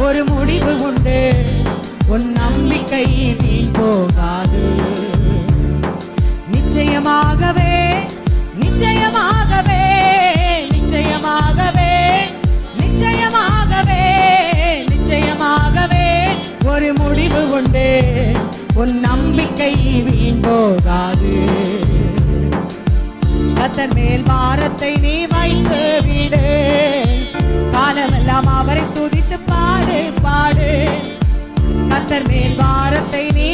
ஒரு முடிவு உண்டு. உன் நம்பிக்கை வீண் போகாது. நிச்சயமாகவே நிச்சயமாகவே நிச்சயமாகவே நிச்சயமாகவே நிச்சயமாகவே ஒரு முடிவு உண்டு. உன் நம்பிக்கை வீண் போகாது. கர்த்தர் மேல் பாரத்தை நீ வைத்து விடு. காலமெல்லாம் அவரை துதித்து பாடு பாடு. கர்த்தர் மேல் பாரத்தை நீ